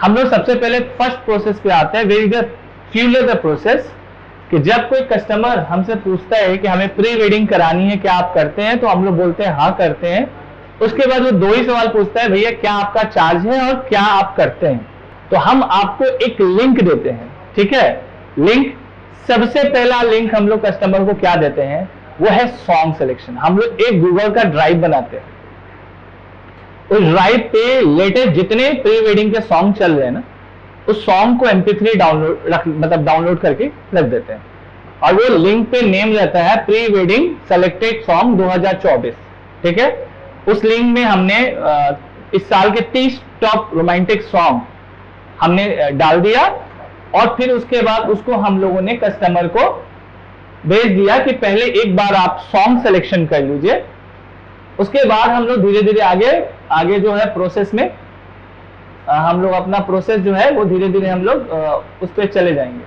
हम लोग सबसे पहले फर्स्ट प्रोसेस पे आते हैं, वेरी द फ्यूलर द प्रोसेस, कि जब कोई कस्टमर हमसे पूछता है कि हमें प्री वेडिंग करानी है, क्या आप करते हैं, तो हम लोग बोलते हैं हाँ करते हैं। उसके बाद वो दो ही सवाल पूछता है, भैया क्या आपका चार्ज है और क्या आप करते हैं। तो हम आपको एक लिंक देते हैं, ठीक है। लिंक, सबसे पहला लिंक हम लोग कस्टमर को क्या देते हैं, वो है सॉन्ग सिलेक्शन। हम लोग एक गूगल का ड्राइव बनाते हैं, उस ड्राइव पे लेटेस्ट जितने प्री वेडिंग के सॉन्ग चल रहे हैं ना, उस सॉन्ग को MP3 डाउनलोड करके रख देते हैं, और वो लिंक पे नेम रहता है प्री वेडिंग सेलेक्टेड सॉन्ग 2024, ठीक है। उस लिंक में हमने इस साल के 30 टॉप रोमांटिक सॉन्ग हमने डाल दिया, और फिर उसके बाद उसको हम लोगों ने कस्टमर को भेज दिया कि पहले एक बार आप सॉन्ग सिलेक्शन कर लीजिए। उसके बाद हम लोग धीरे धीरे आगे जो है प्रोसेस में हम लोग अपना प्रोसेस जो है वो धीरे धीरे हम लोग उस पर चले जाएंगे,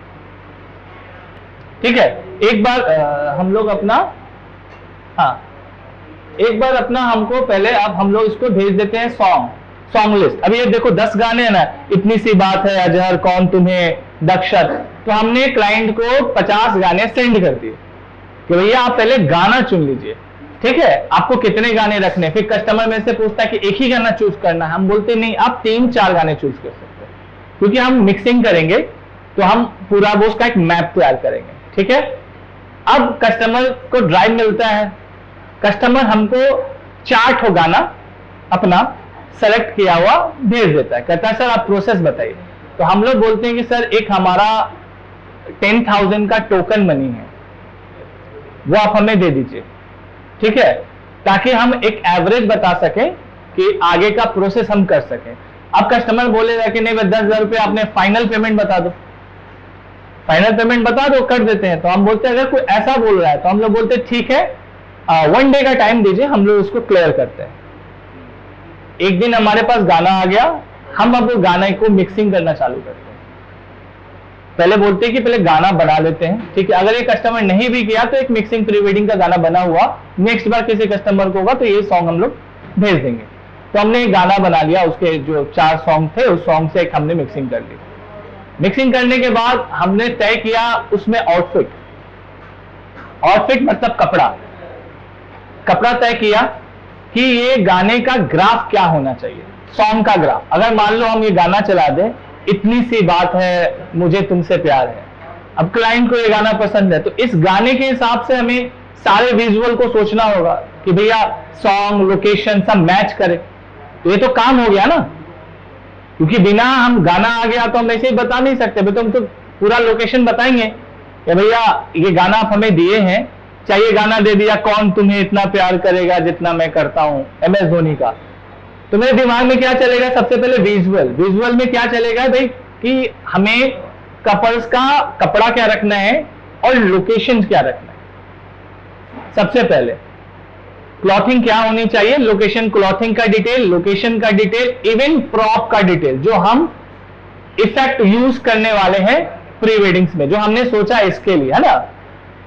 ठीक है। एक बार हम लोग अपना हमको पहले अब हम लोग इसको भेज देते हैं सॉन्ग लिस्ट। अभी ये देखो 10 गाने हैं ना, इतनी सी बात है, अजहर, कौन तुम्हें, दक्षत। तो हमने क्लाइंट को 50 गाने सेंड कर दिए कि भैया आप पहले गाना चुन लीजिए, ठीक है। आपको कितने गाने रखने, फिर कस्टमर में से पूछता है कि एक ही गाना चूज करना है। हम बोलते नहीं, आप 3-4 गाने चूज कर सकते हैं, क्योंकि हम मिक्सिंग करेंगे तो हम पूरा वो उसका एक मैप तैयार करेंगे, ठीक है। अब कस्टमर को ड्राइव मिलता है, कस्टमर हमको चार्ट हो गाना अपना सेलेक्ट किया हुआ भेज देता है, कहता है सर आप प्रोसेस बताइए। तो हम लोग बोलते हैं कि सर एक हमारा 10,000 का टोकन मनी है, वो आप हमें दे दीजिए, ठीक है, ताकि हम एक एवरेज बता सकें कि आगे का प्रोसेस हम कर सकें। अब कस्टमर बोलेगा कि नहीं 10,000 रुपये आपने फाइनल पेमेंट बता दो, कर देते हैं। तो हम बोलते हैं अगर कोई ऐसा बोल रहा है तो हम लोग बोलते हैं ठीक है, 1 डे का टाइम दीजिए, हम लोग उसको क्लियर करते हैं। एक दिन हमारे पास गाना आ गया, हम अब गाने को मिक्सिंग करना चालू करते हैं। पहले बोलते हैं कि पहले गाना बना लेते हैं, ठीक है। अगर ये कस्टमर नहीं भी किया तो एक मिक्सिंग प्री वेडिंग का गाना बना हुआ नेक्स्ट बार किसी कस्टमर को होगा तो ये सॉन्ग हम लोग भेज देंगे। तो हमने एक गाना बना लिया, उसके जो 4 सॉन्ग थे उस सॉन्ग से एक हमने मिक्सिंग कर ली। मिक्सिंग करने के बाद हमने तय किया उसमें आउटफिट मतलब कपड़ा तय किया कि ये गाने का ग्राफ क्या होना चाहिए, सॉन्ग का ग्राफ। अगर मान लो हम ये गाना चला दें, इतनी सी बात है, मुझे तुमसे प्यार है, अब क्लाइंट को ये गाना पसंद है, तो इस गाने के हिसाब से हमें सारे विजुअल को सोचना होगा कि भैया सॉन्ग, लोकेशन सब मैच करे। तो ये तो काम हो गया ना, क्योंकि बिना हम गाना आ गया तो हम ऐसे ही बता नहीं सकते, तो हम तो पूरा लोकेशन बताएंगे कि भैया ये गाना आप हमें दिए हैं, चाहिए गाना दे दिया, कौन तुम्हें इतना प्यार करेगा जितना मैं करता हूं, MS धोनी का। तो मेरे दिमाग में क्या चलेगा, सबसे पहले विजुअल में क्या चलेगा भाई कि हमें कपल्स का कपड़ा क्या रखना है और लोकेशन क्या रखना है। सबसे पहले क्लॉथिंग क्या होनी चाहिए, लोकेशन, क्लॉथिंग का डिटेल, लोकेशन का डिटेल, इवन प्रॉप का डिटेल, जो हम इफेक्ट यूज करने वाले हैं प्री वेडिंग्स में, जो हमने सोचा इसके लिए, है ना।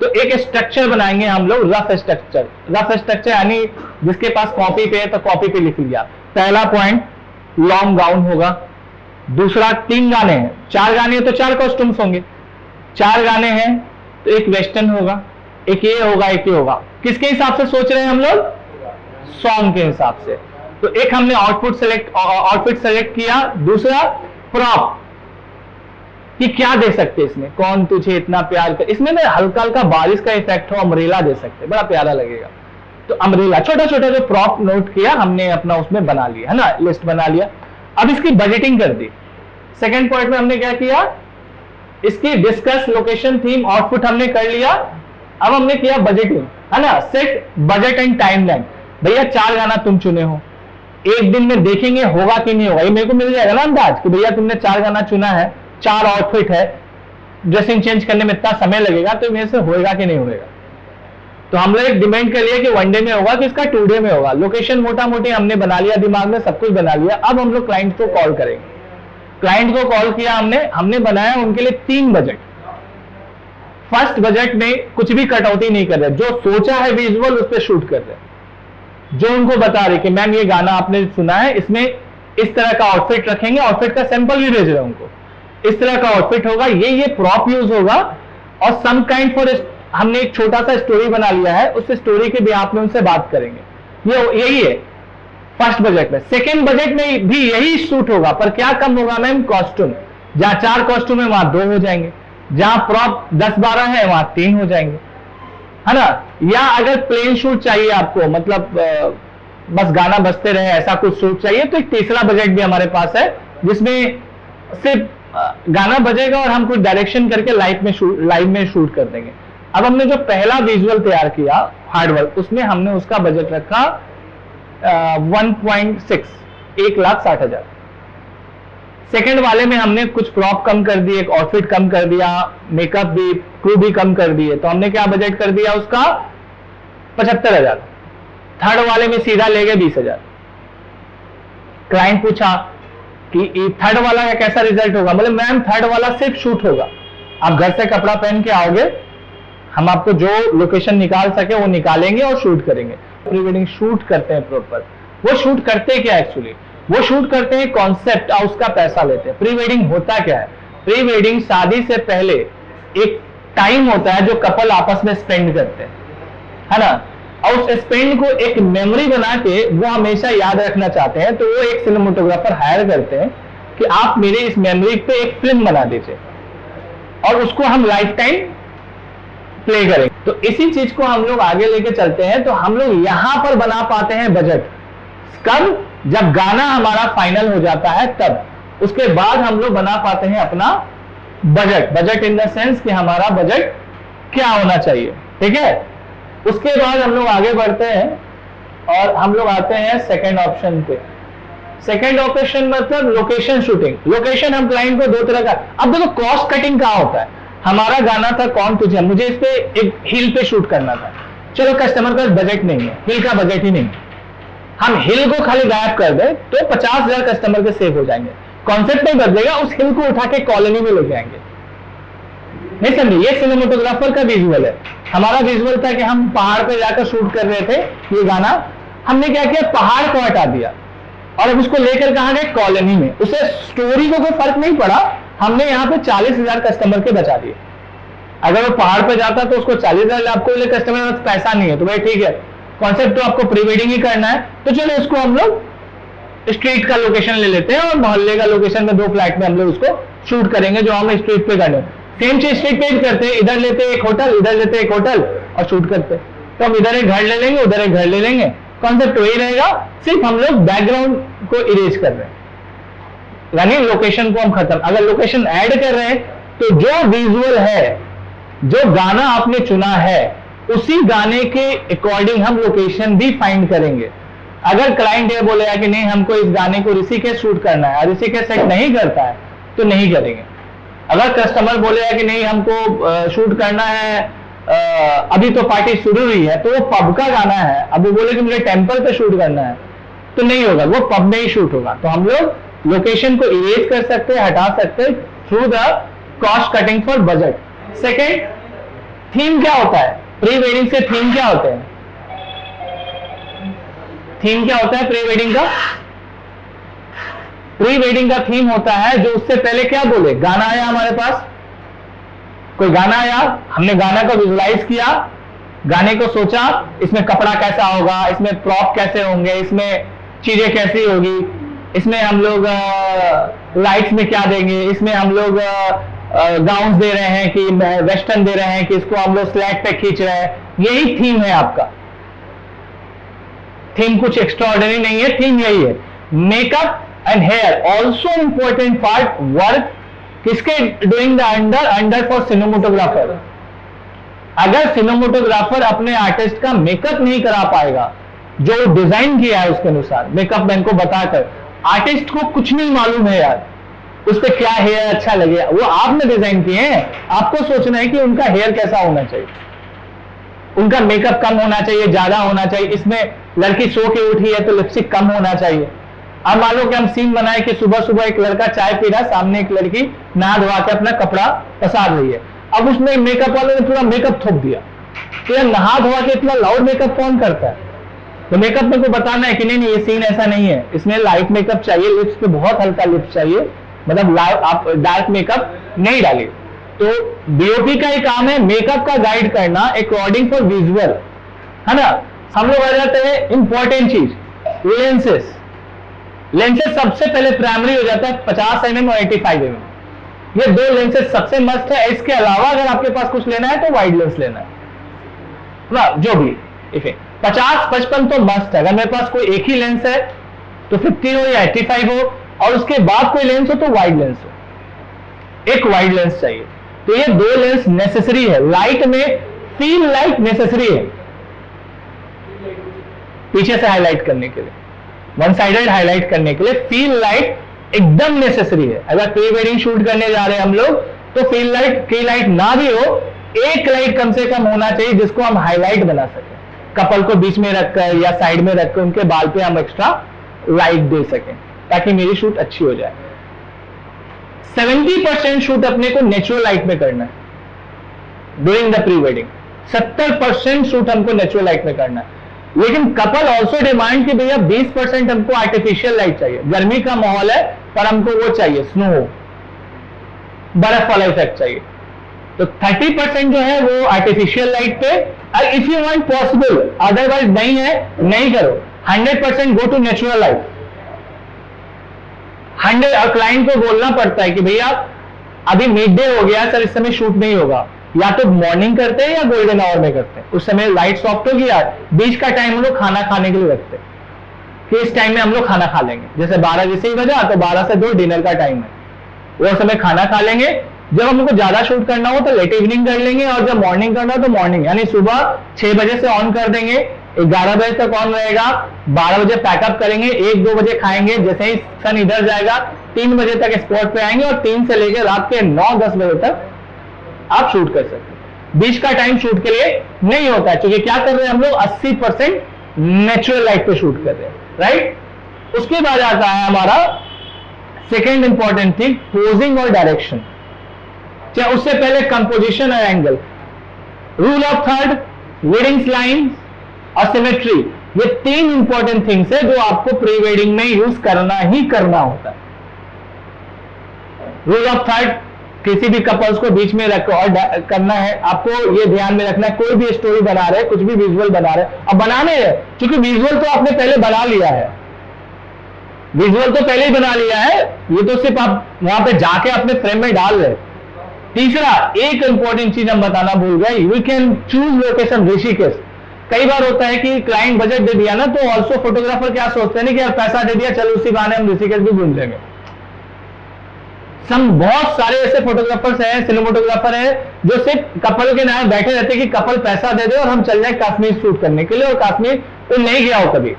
तो एक स्ट्रक्चर बनाएंगे हम लोग, रफ स्ट्रक्चर यानी जिसके पास कॉपी पे है तो कॉपी पे लिख लिया। पहला पॉइंट लॉन्ग गाउन होगा, दूसरा 3 गाने हैं, 4 गाने तो 4 कॉस्ट्यूम्स होंगे, 4 गाने हैं तो एक वेस्टर्न होगा, एक ये होगा, एक ये होगा। किसके हिसाब से सोच रहे हैं हम लोग, सॉन्ग के हिसाब से। तो एक हमने आउटफिट सेलेक्ट किया, दूसरा प्रॉप कि क्या दे सकते इसमें, कौन तुझे इतना प्यार कर, इसमें ना हल्का हल्का बारिश का इफेक्ट हो, अम्ब्रेला दे सकते, बड़ा प्यारा लगेगा। तो अम्ब्रेला, छोटा छोटा जो प्रॉप नोट किया हमने अपना उसमें बना लिया, है ना, लिस्ट बना लिया। अब इसकी बजटिंग कर दी। सेकेंड पॉइंट में हमने क्या किया, इसकी डिस्कस, लोकेशन, थीम, आउटपुट हमने कर लिया। अब हमने किया बजटिंग, है ना, सेट बजट एंड टाइमलाइन। भैया 4 गाना तुम चुने हो, एक दिन में देखेंगे होगा कि नहीं होगा, ये मेरे को मिल जाएगा ना अंदाज कि भैया तुमने 4 गाना चुना है, 4 आउटफिट है, ड्रेसिंग चेंज करने में इतना समय लगेगा, तो मेरे से होएगा कि नहीं होएगा। तो हम लोग एक डिमांड कर लिया कि 1 डे में होगा कि इसका 2 डे में होगा। लोकेशन मोटा मोटी हमने बना लिया, दिमाग में सब कुछ बना लिया। अब हम लोग क्लाइंट को कॉल करेंगे। क्लाइंट को कॉल किया हमने बनाया उनके लिए 3 बजट। फर्स्ट बजट में कुछ भी कटौती नहीं कर रहे, जो सोचा है विजुअल उस पर शूट कर रहे, जो उनको बता रहे कि मैम ये गाना आपने सुना है, इसमें इस तरह का आउटफिट रखेंगे, आउटफिट का सैंपल भी भेज रहे हैं उनको, इस तरह का आउटफिट होगा, ये प्रॉप यूज होगा, और सम काइंड फॉर, हमने एक छोटा सा स्टोरी बना लिया है, उस स्टोरी के भी आप में उनसे बात करेंगे। यही है फर्स्ट बजट में। सेकेंड बजट में भी यही शूट होगा, पर क्या कम होगा मैम, कॉस्ट्यूम। जहां 4 कॉस्ट्यूम है वहां 2 हो जाएंगे, जहां प्रॉप 10-12 है वहां 3 हो जाएंगे, है ना। या अगर प्लेन शूट चाहिए आपको, मतलब बस गाना बजते रहे ऐसा कुछ शूट चाहिए, तो एक तीसरा बजट भी हमारे पास है, जिसमें सिर्फ गाना बजेगा और हम कुछ डायरेक्शन करके लाइव में शूट कर देंगे। अब हमने जो पहला विजुअल तैयार किया हार्डवर्क, उसमें हमने उसका बजट रखा 1.6, 1,60,000। सेकंड वाले में हमने कुछ प्रॉप कम कर दिए, एक आउटफिट कम कर दिया, मेकअप भी, क्रू भी कम कर दिए, तो हमने क्या बजट कर दिया उसका 75,000। थर्ड वाले में सीधा ले गए 20,000। क्लाइंट पूछा कि थर्ड वाला का कैसा रिजल्ट होगा, बोले मैम थर्ड वाला सिर्फ शूट होगा, आप घर से कपड़ा पहन के आओगे, हम आपको जो लोकेशन निकाल सके वो निकालेंगे और शूट करेंगे। प्री वेडिंग शूट करते हैं प्रॉपर, वो शूट करते क्या एक्चुअली, वो शूट करते हैं कॉन्सेप्ट और उसका पैसा लेते हैं। प्री वेडिंग होता क्या है, प्री वेडिंग शादी से पहले एक टाइम होता है जो कपल आपस में स्पेंड करते हैं, है ना, और उस स्पेंड को एक मेमोरी बना के वो हमेशा याद रखना चाहते हैं, तो वो एक सिनेमेटोग्राफर हायर करते हैं कि आप मेरे इस मेमोरी पे एक फिल्म बना दीजिए और उसको हम लाइफ टाइम प्ले करेंगे। तो इसी चीज को हम लोग आगे लेके चलते हैं, तो हम लोग यहां पर बना पाते हैं बजट कब, जब गाना हमारा फाइनल हो जाता है तब, उसके बाद हम लोग बना पाते हैं अपना बजट इन द सेंस कि हमारा बजट क्या होना चाहिए, ठीक है। उसके बाद हम लोग आगे बढ़ते हैं और हम लोग आते हैं सेकंड ऑप्शन पे। सेकंड ऑप्शन मतलब लोकेशन शूटिंग। लोकेशन हम क्लाइंट को 2 तरह का, अब देखो कॉस्ट कटिंग कहां होता है, हमारा गाना था कौन तुझे, मुझे इस पे एक हिल पे शूट करना था, चलो कस्टमर का बजट नहीं है, हिल का बजट ही नहीं, हम हिल को खाली गायब कर दें तो 50,000 कस्टमर के सेव हो जाएंगे, कॉन्सेप्ट नहीं बदलेगा, उस हिल को उठा के कॉलोनी में ले जाएंगे। नहीं समझे, ये सिनेमेटोग्राफर का विजुअल है। हमारा विजुअल था कि हम पहाड़ पे जाकर शूट कर रहे थे ये गाना, हमने क्या किया, पहाड़ को हटा दिया और अब उसको लेकर कहां गए, कॉलोनी में। उसे स्टोरी को कोई फर्क नहीं पड़ा, हमने यहाँ पे 40,000 कस्टमर के बचा दिए। अगर वो पहाड़ पे जाता तो उसको 40,000, आपको ले कस्टमर में पैसा नहीं है, तो भाई ठीक है, कॉन्सेप्ट तो आपको प्री वेडिंग ही करना है, तो चलो इसको हम लोग स्ट्रीट का लोकेशन ले लेते हैं और मोहल्ले का लोकेशन में 2 फ्लैट में हम लोग उसको शूट करेंगे जो हम स्ट्रीट पे करने। सेम चीज स्ट्रीट पे करते हैं, इधर लेते एक होटल, इधर लेते एक होटल और शूट करते हैं। तो हम इधर एक घर ले लेंगे, उधर एक घर ले लेंगे, कॉन्सेप्ट वही रहेगा, सिर्फ हम लोग बैकग्राउंड को इरेज कर रहे हैं, यानी लोकेशन को हम खत्म। अगर लोकेशन ऐड कर रहे हैं तो जो विजुअल है, जो गाना आपने चुना है, उसी गाने के अकॉर्डिंग हम लोकेशन भी फाइंड करेंगे। अगर क्लाइंट ये बोलेगा कि नहीं हमको इस गाने को ऋषिकेश शूट करना है और ऋषिकेश सेट नहीं करता है तो नहीं करेंगे। अगर कस्टमर बोलेगा कि नहीं हमको शूट करना है, अभी तो पार्टी शुरू हुई है, तो वो पब का गाना है, अब वो बोले कि मुझे टेंपल पे शूट करना है, तो नहीं होगा, वो पब में ही शूट होगा। तो हम लोग लोकेशन को इरेज कर सकते हैं, हटा सकते हैं through the cost cutting for budget. Second, theme क्या होता है, प्री वेडिंग से थीम क्या होते हैं, थीम क्या होता है प्री वेडिंग का, प्री वेडिंग का थीम होता है जो उससे पहले क्या बोले, गाना आया हमारे पास, कोई गाना आया, हमने गाना को विजुलाइज किया, गाने को सोचा, इसमें कपड़ा कैसा होगा, इसमें प्रॉप कैसे होंगे, इसमें चीजें कैसी होगी, इसमें हम लोग लाइट्स में क्या देंगे, इसमें हम लोग गाउन्स दे रहे हैं कि वेस्टर्न दे रहे हैं कि इसको हम लोग स्लैट पे खींच रहे हैं, यही थीम है आपका। थीम कुछ एक्स्ट्राऑर्डिनरी नहीं है, थीम यही है। Makeup and hair also important part, work किसके doing the under for cinematographer. अगर सिनेमेटोग्राफर अपने आर्टिस्ट का मेकअप नहीं करा पाएगा, जो डिजाइन किया है उसके अनुसार, मेकअप मैन को बताकर, आर्टिस्ट को कुछ नहीं मालूम है यार उस पर क्या हेयर अच्छा लगेगा, वो आपने डिजाइन किए हैं, आपको सोचना है कि उनका हेयर कैसा होना चाहिए, उनका मेकअप कम होना चाहिए, ज्यादा होना चाहिए, इसमें लड़की सो के उठी है तो लिपस्टिक कम होना चाहिए। अब मान लो कि हम सीन बनाए कि सुबह सुबह एक लड़का चाय पी रहा है, सामने एक लड़की नहा धोवा के अपना कपड़ा पसार रही है, अब उसमें मेकअप वाले ने पूरा मेकअप थोप दिया, तो यार नहा धोवा के इतना लाउड मेकअप कौन करता है, तो मेकअप में को बताना है कि नहीं नहीं ये सीन ऐसा नहीं है, इसमें लाइट मेकअप चाहिए, लिप्स पे बहुत हल्का लिप्स चाहिए, मतलब आप डार्क मेकअप नहीं डालिए। तो डीओपी का ही काम है मेकअप का गाइड करना अकॉर्डिंग फॉर विजुअल, है ना। हम लोग आ जाते हैं इंपॉर्टेंट चीज, लेंसेस। लेंसेस सबसे पहले प्राइमरी हो जाता है 50 mm और 85 mm, ये दो लेंसेस सबसे मस्त है। इसके अलावा अगर आपके पास कुछ लेना है तो वाइड लेंस लेना है ना, जो भी इफेक्ट 50-55 तो मस्त है। अगर मेरे पास कोई एक ही लेंस है तो 50 हो या 85 हो, और उसके बाद कोई लेंस हो तो वाइड लेंस हो, एक वाइड लेंस चाहिए। तो ये दो लेंस नेसेसरी है। लाइट में फील लाइट नेसेसरी है पीछे से हाईलाइट करने के लिए, वन साइडेड हाईलाइट करने के लिए फील लाइट एकदम नेसेसरी है। अगर प्री वेडिंग शूट करने जा रहे हैं हम लोग तो फील लाइट की लाइट ना भी हो, एक लाइट कम से कम होना चाहिए जिसको हम हाईलाइट बना सकें, कपल को बीच में रखकर या साइड में रखकर उनके बाल पे हम एक्स्ट्रा लाइट दे सकें ताकि मेरी शूट अच्छी हो जाए। 70% शूट अपने को नेचुरल लाइट में करना है during the pre wedding, 70% shoot हमको नेचुरल लाइट में करना है। लेकिन कपल ऑल्सो डिमांड कि भैया 20% हमको आर्टिफिशियल लाइट चाहिए, गर्मी का माहौल है पर हमको वो चाहिए स्नो, बर्फ वाला इफेक्ट चाहिए। तो 30% जो है वो आर्टिफिशियल लाइट पे, if you want possible, otherwise नहीं है नहीं करो। 100% गो टू नेचुरल लाइट। 100 और क्लाइंट को बोलना पड़ता है कि भैया अभी मिड डे हो गया सर, इस समय शूट नहीं होगा, या तो मॉर्निंग करते हैं या गोल्डन आवर में करते हैं, उस समय लाइट सॉफ्ट होगी यार, बीच का टाइम हम लोग खाना खाने के लिए रखते हैं कि इस टाइम में हम लोग खाना खा लेंगे, जैसे 12 जैसे ही बजा तो 12 से 2 डिनर का टाइम है, वो समय खाना खा लेंगे। जब हमको ज्यादा शूट करना हो तो लेट इवनिंग कर लेंगे, और जब मॉर्निंग करना हो तो मॉर्निंग, यानी सुबह 6 बजे से ऑन कर देंगे, 11 बजे तक ऑन रहेगा, 12 बजे पैकअप करेंगे, 1-2 बजे खाएंगे, जैसे ही सन इधर जाएगा 3 बजे तक स्पॉट पे आएंगे, और 3 से लेकर रात के 9-10 बजे तक आप शूट कर सकते हैं। बीच का टाइम शूट के लिए नहीं होता है, क्योंकि क्या कर रहे हैं हम लोग 80% नेचुरल लाइट पे शूट कर रहे हैं, राइट। उसके बाद आता है हमारा सेकेंड इंपॉर्टेंट थिंग, पोजिंग और डायरेक्शन। क्या उससे पहले कंपोजिशन और angle, rule of third, wedding line और सिमेट्री, ये 3 इंपॉर्टेंट थिंग्स है जो आपको प्री वेडिंग में यूज करना ही करना होता है। रूल ऑफ थर्ड, किसी भी कपल्स को बीच में रिकॉर्ड करना है, आपको ये ध्यान में रखना है, कोई भी स्टोरी बना रहे, कुछ भी विजुअल बना रहे, अब बनाने हैं क्योंकि विजुअल तो आपने पहले बना लिया है, विजुअल तो पहले ही बना लिया है, ये तो सिर्फ आप वहां पे जाके अपने फ्रेम में डाल रहे। तीसरा, एक इंपॉर्टेंट चीज हम बताना भूल गए, we can choose location Rishikesh. कई बार होता है कि क्लाइंट बजट दे दिया ना, तो ऑल्सो फोटोग्राफर क्या सोचते हैं ना कि यार पैसा दे दिया, चलो उसी बहाने हम ऋषिकेश भी घूम लेंगे। बहुत सारे ऐसे फोटोग्राफर्स हैं, सिनेमाटोग्राफर हैं, जो सिर्फ कपल के नाम बैठे रहते हैं कि कपल पैसा दे दे और हम चल जाए कश्मीर शूट करने के लिए, और कश्मीर वो नहीं गया हो कभी,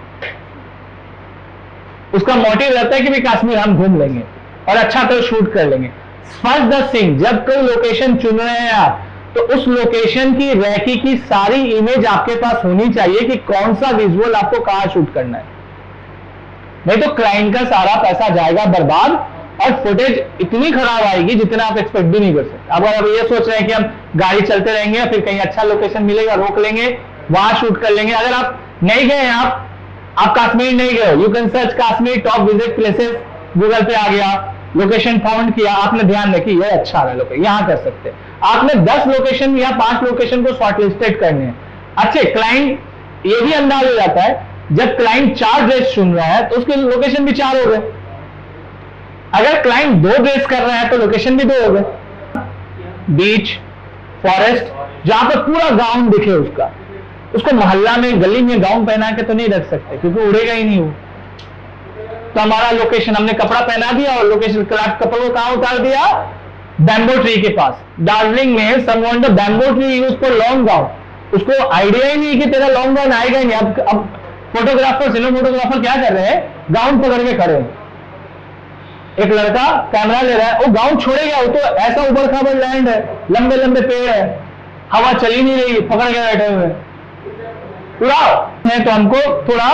उसका मोटिव रहता है कि भी कश्मीर हम घूम लेंगे और अच्छा तो शूट कर लेंगे। फर्स्ट द थिंग, जब कोई लोकेशन चुन रहे हैं आप, तो उस लोकेशन की रैकी की सारी इमेज आपके पास होनी चाहिए कि कौन सा विजुअल आपको कहां शूट करना है, नहीं तो क्लाइंट का सारा पैसा जाएगा बर्बाद और फुटेज इतनी खराब आएगी जितना आप एक्सपेक्ट भी नहीं कर सकते। अब आप ये सोच रहे हैं कि हम गाड़ी चलते रहेंगे, फिर कहीं अच्छा लोकेशन मिलेगा रोक लेंगे, वहां शूट कर लेंगे। अगर आप नहीं गए, आप कश्मीर नहीं गए, you can search Kashmir top visit places, Google पे आ गया, लोकेशन फाउंड किया, आपने ध्यान रखी ये अच्छा है लोकेशन, यहां कर सकते हैं। आपने 10 लोकेशन या 5 लोकेशन को शॉर्टलिस्टेड करने हैं। अच्छे क्लाइंट ये भी अंदाज हो जाता है, जब क्लाइंट 4 ड्रेस चुन रहा है तो उसके लोकेशन भी 4 हो गए, अगर क्लाइंट 2 ड्रेस कर रहा है तो लोकेशन भी 2 हो गए। बीच, फॉरेस्ट, जहां पर पूरा गाउन दिखे उसका, उसको मोहल्ला में गली में गाउन पहना के तो नहीं रख सकते क्योंकि उड़ेगा ही नहीं वो। तो हमारा लोकेशन, हमने कपड़ा पहना दिया और लोकेशन कपल को कहां उतार दिया, बैम्बो ट्री के पास। दार्जिलिंग में someone the bamboo tree use for long gown, उसको आइडिया ही नहीं कि तेरा लॉन्ग गाउन आएगा ही नहीं। अब फोटोग्राफर, सिनेमाटोग्राफर क्या कर रहे हैं, गाउन पकड़ के खड़े हैं, एक लड़का कैमरा ले रहा है, वो गाउन छोड़ेगा, वो तो ऐसा ऊबड़ खाबड़ लैंड है, लंबे लंबे पेड़ है, हवा चल ही नहीं रही, पकड़ के बैठे हुए उड़ाओ है। तो हमको थोड़ा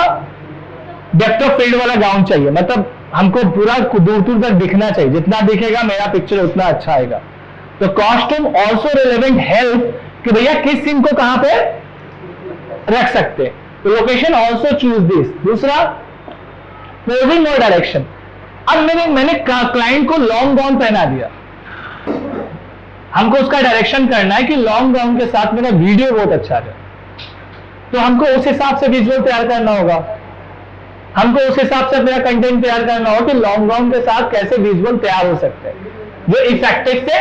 डेप्थ ऑफ फील्ड वाला गाउन चाहिए, मतलब हमको पूरा दूर दूर तक दिखना चाहिए, जितना दिखेगा मेरा पिक्चर उतना अच्छा आएगा। तो कॉस्ट्यूम ऑल्सो रिलेवेंट हेल्प कि भैया किस सीन को कहां पे रख सकते हैं। तो लोकेशन ऑल्सो चूज दिस। दूसरा पोजिंग और डायरेक्शन। अब मैंने क्लाइंट को लॉन्ग गाउन पहना दिया, हमको उसका डायरेक्शन करना है कि लॉन्ग गाउन के साथ मेरा वीडियो बहुत अच्छा है, तो हमको उस हिसाब से विजुअल तैयार करना होगा, हमको उस हिसाब से अपना कंटेंट तैयार करना होगा कि लॉन्ग गाउन के साथ कैसे विजुअल तैयार हो सकते हैं जो इफेक्टिव से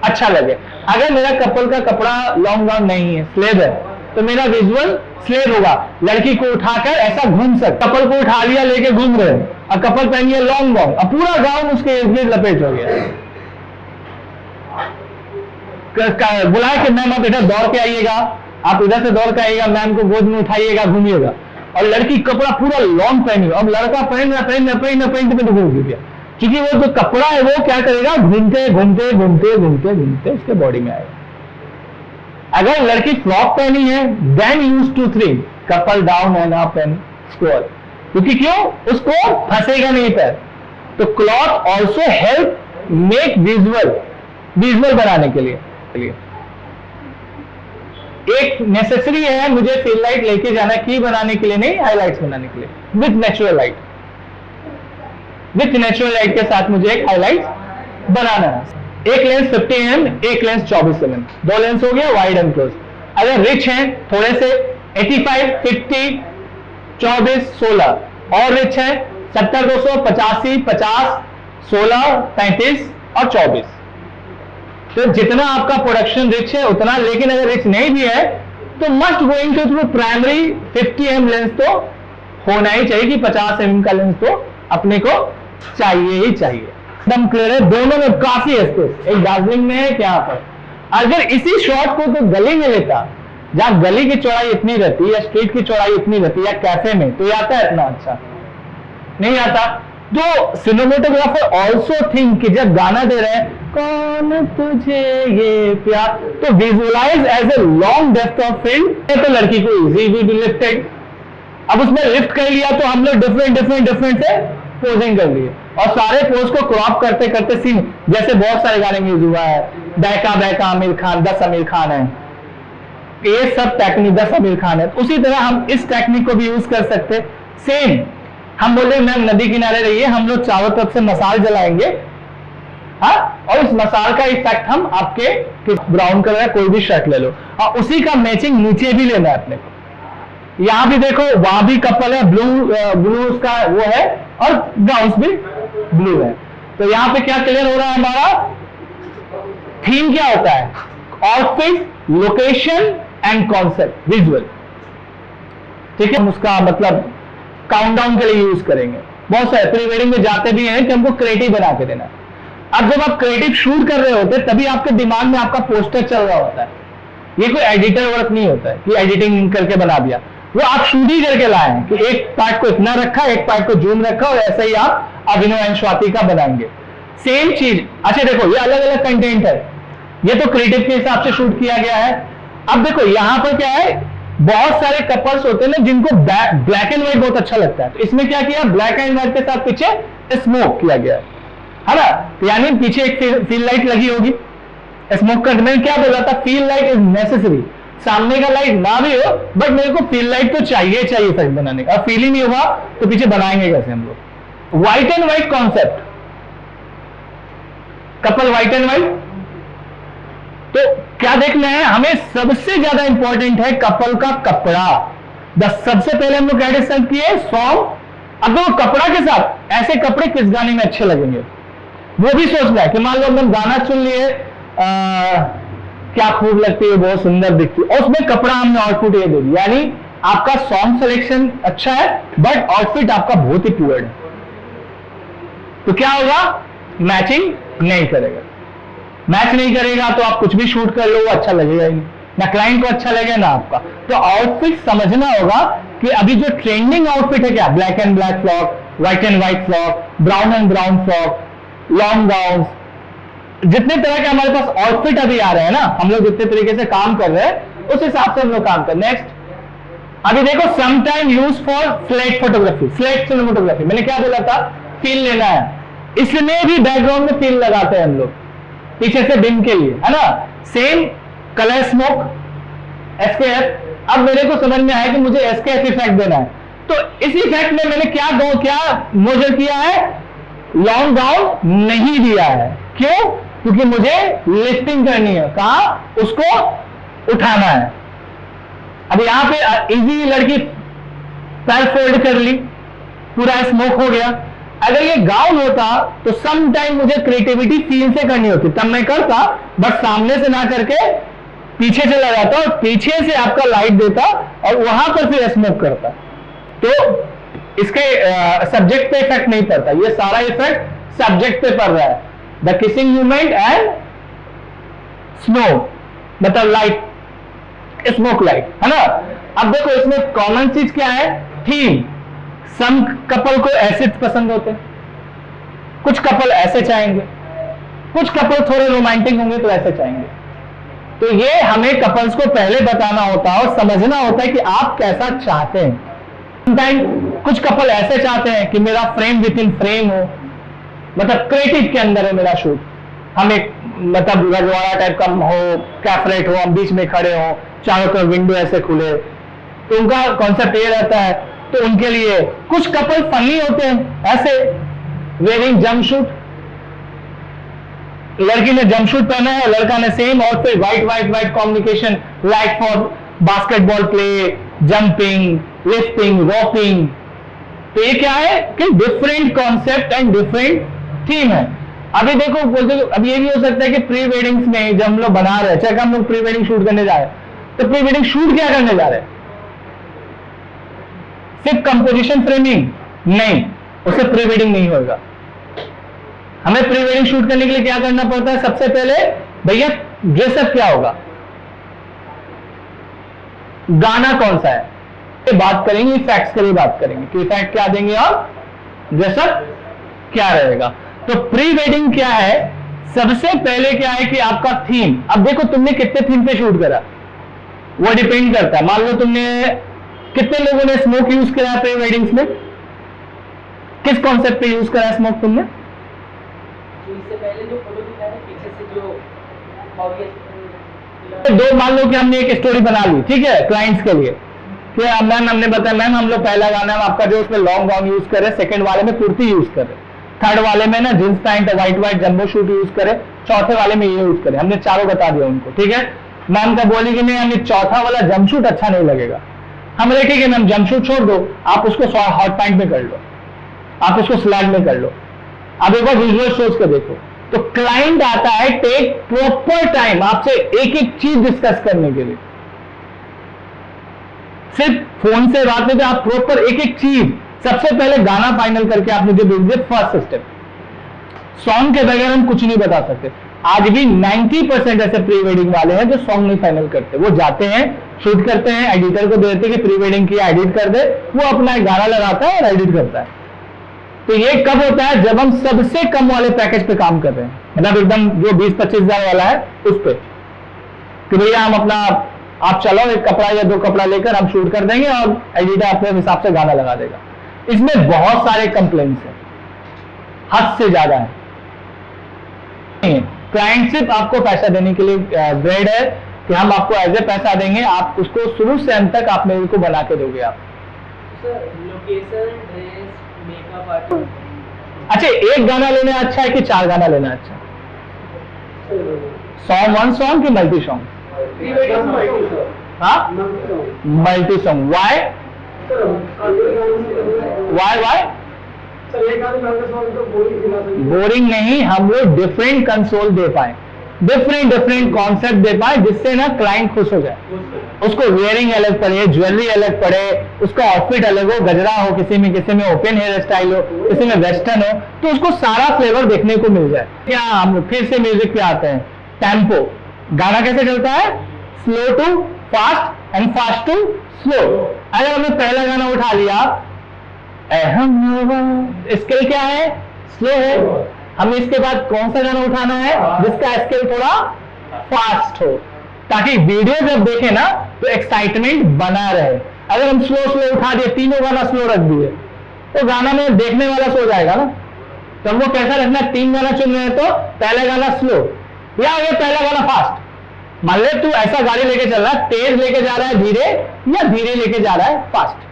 अच्छा लगे। अगर मेरा कपल का कपड़ा लॉन्ग गाउन नहीं है, स्लेब है, तो मेरा विजुअल स्लेब होगा, लड़की को उठाकर ऐसा घूम सकते, कपल को उठा लिया लेके घूम रहे हैं, और कपल पहनिए लॉन्ग गाउन, अब पूरा गाउन उसके इर्द गिर्द लपेट हो गया। बुलाया कि मैम आप इधर दौड़ के आइएगा, आप इधर से दौड़ के आइएगा, मैम को गोद में उठाइएगा, घूमिएगा, और लड़की कपड़ा पूरा लॉन्ग पहनी, अब लड़का पहनते घूम गया, क्योंकि वो जो कपड़ा है वो क्या करेगा, घूमते घूमते घूमते घूमते घूमते उसके बॉडी में आएगा। अगर लड़की फ्रॉक पहनी है, then use 2 3 couple down and up and scroll, क्योंकि क्यों, उसको फंसेगा नहीं पैर। तो cloth also help make visual बनाने के लिए एक नेसेसरी है, मुझे फील लाइट लेके जाना की बनाने के लिए नहीं, हाईलाइट्स बनाने के लिए, विथ नेचुरल लाइट के साथ मुझे एक हाईलाइट बनाना है। एक लेंस 50 mm, एक लेंस 24 mm, 2 लेंस हो गया वाइड एंड क्लोज। अगर रिच हैं थोड़े से 85, 50, 24, 16, और रिच हैं 70, 200, 85, 50, 16, 35 और 24। तो जितना आपका प्रोडक्शन रिच है उतना, लेकिन अगर रिच नहीं भी है तो must going to through primary 50 mm lens तो होना ही चाहिए, कि 50 mm का लेंस तो अपने को चाहिए ही चाहिए। एकदम क्लियर है, दोनों में काफी स्पेस, एक दार्जिलिंग में है यहाँ पर। अगर इसी शॉट को तो गली में लेता, जहां गली की चौड़ाई इतनी रहती है या स्ट्रीट की चौड़ाई इतनी रहती है या कैफे में, तो ये आता है इतना अच्छा नहीं आता। तो सिनेमेटोग्राफर ऑल्सो थिंक कि जब गाना दे रहे हैं कौन तुझे ये प्यार, तो visualize as a long depth of field, तो लड़की को इजी भी लिफ्टेड। अब उसमें लिफ्ट कर लिया तो हम लोग डिफरेंट से पोजिंग कर लिए, और सारे पोज को क्रॉप करते करते सीन, जैसे बहुत सारे गाने में यूज हुआ है, बैका आमिर खान, 10 आमिर खान है, ये सब टेक्निक 10 आमिर खान है। उसी तरह हम इस टेक्निक को भी यूज कर सकते। सेम हम बोले मैम नदी किनारे रहिए, हम लोग चारों तरफ से मसाल जलाएंगे, हाँ, और इस मसाल का इफेक्ट हम आपके ब्राउन कलर कोई भी शर्ट ले लो, और उसी का मैचिंग नीचे भी लेना है अपने को। यहां भी देखो, वहां भी कपल है, ब्लू उसका वो है, और गाउन्स भी ब्लू है। तो यहां पे क्या क्लियर हो रहा है, हमारा थीम क्या होता है, outfit, location and concept, visual. ठीक है, हम उसका मतलब काउंटडाउन के लिए यूज करेंगे। बहुत सारे प्री वेडिंग में जाते भी हैं कि हमको क्रिएटिव बना के देना है। अब जब आप क्रिएटिव शूट कर रहे होते तभी आपके दिमाग में आपका पोस्टर चल रहा होता है, ये कोई एडिटर वर्क नहीं होता है कि एडिटिंग करके बना दिया, वो आप शूट ही करके लाए हैं कि एक पार्ट को इतना रखा, एक पार्ट को जूम रखा, और ऐसे ही आप अभिनव एंड स्वाति का बनाएंगे। सेम चीज। अच्छा देखो, ये अलग अलग कंटेंट है, ये तो क्रिएटिव के हिसाब से शूट किया गया है। अब देखो यहां पर क्या है, बहुत सारे कपल्स होते हैं ना जिनको ब्लैक एंड व्हाइट बहुत अच्छा लगता है, तो इसमें क्या किया, ब्लैक एंड व्हाइट के साथ पीछे स्मोक किया गया है ना, तो यानी पीछे एक फील लाइट लगी होगी। स्मोक करने में क्या बोला था, फील लाइट इज नेसेसरी, सामने का लाइट ना भी हो बट मेरे को फील लाइट तो चाहिए फिल्म बनाने का। फील ही नहीं होगा तो पीछे बनाएंगे कैसे हम लोग। White and white concept, couple white and white, तो क्या देखना है हमें, सबसे ज्यादा इंपॉर्टेंट है कपल का कपड़ा। सबसे पहले हम लोग क्या डिस्कस किए, सॉन्ग। अब वो कपड़ा के साथ ऐसे कपड़े किस गाने में अच्छे लगेंगे वो भी सोचना है, कि मान लो हम गाना चुन लिए, क्या खूब लगती है, बहुत सुंदर दिखती है, और उसमें कपड़ा हमने आउटफिट ये दे दिया, यानी आपका सॉन्ग सिलेक्शन अच्छा है बट आउटफिट आपका बहुत ही पुअर है, तो क्या होगा, मैचिंग नहीं करेगा। मैच नहीं करेगा तो आप कुछ भी शूट कर लो, वो अच्छा लगेगा ही नहीं, ना क्लाइंट को अच्छा लगेगा ना आपका। तो आउटफिट समझना होगा कि अभी जो ट्रेंडिंग आउटफिट है क्या, black and black frock, white and white frock, brown and brown frock, long gown, जितने तरह के हमारे पास आउटफिट अभी आ रहे हैं ना, हम लोग जितने तरीके से काम कर रहे हैं उस हिसाब से हम लोग काम कर। नेक्स्ट, अभी देखो, sometime use for flat photography, flat cinematography, मैंने क्या बोला था, फील लेना है, इसमें भी बैकग्राउंड में फील लगाते हैं हम लोग पीछे से डिम के लिए, है ना। Same colour smoke, SKF. अब मेरे को समझ में आया कि मुझे एस्केप इफेक्ट देना है, तो इस इफेक्ट में मैंने क्या मेजर किया है, लॉन्ग डाउन नहीं दिया है। क्यों? क्योंकि मुझे लिफ्टिंग करनी है, कहा उसको उठाना है। अब यहां पे इजी लड़की पैर फोल्ड कर ली, पूरा स्मोक हो गया। अगर ये गाउन होता तो सम टाइम मुझे क्रिएटिविटी फील से करनी होती, तब मैं करता, बट सामने से ना करके पीछे चला जाता और पीछे से आपका लाइट देता और वहां पर फिर स्मोक करता, तो इसके सब्जेक्ट पे इफेक्ट नहीं पड़ता। ये सारा इफेक्ट सब्जेक्ट पे पड़ रहा है, the kissing movement and smoke, मतलब लाइट, स्मोक लाइट, है ना। अब देखो इसमें कॉमन चीज क्या है, थीम। सम कपल को ऐसे पसंद होते हैं, कुछ कपल ऐसे चाहेंगे, कुछ कपल थोड़े रोमांटिक होंगे तो ऐसे चाहेंगे। तो ये हमें कपल्स को पहले बताना होता है और समझना होता है कि आप कैसा चाहते हैं। कुछ कपल ऐसे चाहते हैं कि मेरा फ्रेम विद इन फ्रेम हो, मतलब क्रिएटिव के अंदर है मेरा शूट, हम एक मतलब रजवाड़ा टाइप का हो, कैफरेट हो, हम बीच में खड़े हो, चारों तरफ विंडो ऐसे खुले, तो उनका कॉन्सेप्ट ये रहता है। तो उनके लिए कुछ कपल फनी होते हैं, ऐसे वेयरिंग जंप शूट, लड़की ने जंप शूट पहना है, लड़का ने सेम, और फिर white combination, like for basketball play, jumping, lifting, rocking. तो ये क्या है कि different concept and different theme है। अभी देखो बोलते, अब ये भी हो सकता है कि प्री वेडिंग्स में जब हम लोग बना रहे हैं, चाहे हम लोग प्री वेडिंग शूट करने जा रहे हैं, तो प्री वेडिंग शूट क्या करने जा रहे हैं, सिर्फ कंपोजिशन फ्रेमिंग नहीं, उससे प्री वेडिंग नहीं होगा। हमें प्री वेडिंग शूट करने के लिए क्या करना पड़ता है, सबसे पहले भैया ड्रेसअप क्या होगा, गाना कौन सा है, ये बात करेंगे, इफेक्ट्स के लिए बात करेंगे कि इफेक्ट क्या देंगे और ड्रेसअप क्या रहेगा। तो प्री वेडिंग क्या है, सबसे पहले क्या है कि आपका थीम। अब देखो तुमने कितने थीम पे शूट करा, वो डिपेंड करता है। मान लो तुमने कितने लोगों ने स्मोक यूज करा प्री वेडिंग्स में, किस कॉन्सेप्ट पे यूज करा स्मोक तुमने? इससे पहले जो फोटो दिखाया है, पीछे से जो दो, मान लो कि हमने एक स्टोरी बना ली, ठीक है, क्लाइंट्स के लिए, कि मैम हमने बताया मैम हम लोग पहला गाना आपका जो उसमें लॉन्ग गाउन यूज करे, सेकंड वाले में कुर्ती यूज करे, थर्ड वाले में ना jeans pant white jumbo shoot use करे, चौथे वाले में ये यूज करे। हमने चारों बता दिया उनको, ठीक है। मैम का बोली कि नहीं हमें चौथा वाला जंप शूट अच्छा नहीं लगेगा। हमने ठीक है मैम जंप शूट छोड़ दो, आप उसको हॉट पैंट में कर लो, आप उसको स्लैग में कर लो। अब एक बार विजुअल सोच कर देखो, तो क्लाइंट आता है टेक प्रॉपर टाइम आपसे एक एक चीज डिस्कस करने के लिए, सिर्फ फोन से बात नहीं, तो आप प्रॉपर एक एक चीज, सबसे पहले गाना फाइनल करके आप मुझे भेज दीजिए, फर्स्ट स्टेप। सॉन्ग के बगैर हम कुछ नहीं बता सकते। आज भी 90% ऐसे प्री वेडिंग वाले हैं जो सॉन्ग नहीं फाइनल करते, वो जाते हैं शूट करते हैं, एडिटर को देते हैं कि प्री वेडिंग की एडिट कर दे, वो अपना एक गाना लगाता है और एडिट करता है। तो ये कब होता है, जब हम सबसे कम वाले पैकेज पे काम कर रहे हैं, मतलब एकदम जो 20-25 हजार वाला है उस पे, कि भैया हम अपना, आप चलो एक कपड़ा या दो कपड़ा लेकर हम शूट कर देंगे और एडिटर अपने हिसाब से गाना लगा देगा। इसमें बहुत सारे कंप्लेंट्स हैं, हद से ज्यादा है। क्लाइंट सिर्फ आपको पैसा देने के लिए ग्रेड है कि हम आपको एज ए पैसा देंगे, आप उसको शुरू से अंत तक आप मेरे को बना के दोगे आप। Location, dress, makeup artist. अच्छा, एक गाना लेना अच्छा है कि 4 गाना लेना अच्छा है? सॉन्ग, वन सॉन्ग कि मल्टी सॉन्ग? हाँ, मल्टी सॉन्ग। वाई? बोरिंग नहीं, हम लोग डिफरेंट कंसोल दे पाए, डिफरेंट कॉन्सेप्ट दे पाए, जिससे ना क्लाइंट खुश हो जाए। उसको वेयरिंग अलग पड़े, ज्वेलरी अलग पड़े, उसका आउटफिट अलग हो, गजरा हो किसी में ओपन हेयर स्टाइल हो, किसी में वेस्टर्न हो, तो उसको सारा फ्लेवर देखने को मिल जाए। क्या हम फिर से म्यूजिक पे आते हैं, टेम्पो। गाना कैसे चलता है, slow to fast and fast to slow. अगर हमने पहला गाना उठा लिया, स्केल क्या है, स्लो है, हमें इसके बाद कौन सा गाना उठाना है जिसका स्केल थोड़ा फास्ट हो, ताकि वीडियो जब देखे ना तो एक्साइटमेंट बना रहे। अगर हम स्लो उठा दिए, तीनों गाना स्लो रख दिए, तो गाना में देखने वाला सो जाएगा ना। तो हमको कैसा रखना है, 3 गाना चुन रहे हैं तो पहला गाना स्लो, या ये पहला गाना फास्ट, मान ले तू ऐसा गाड़ी लेके चल रहा है, तेज लेके जा रहा है धीरे, या धीरे लेके जा रहा है फास्ट।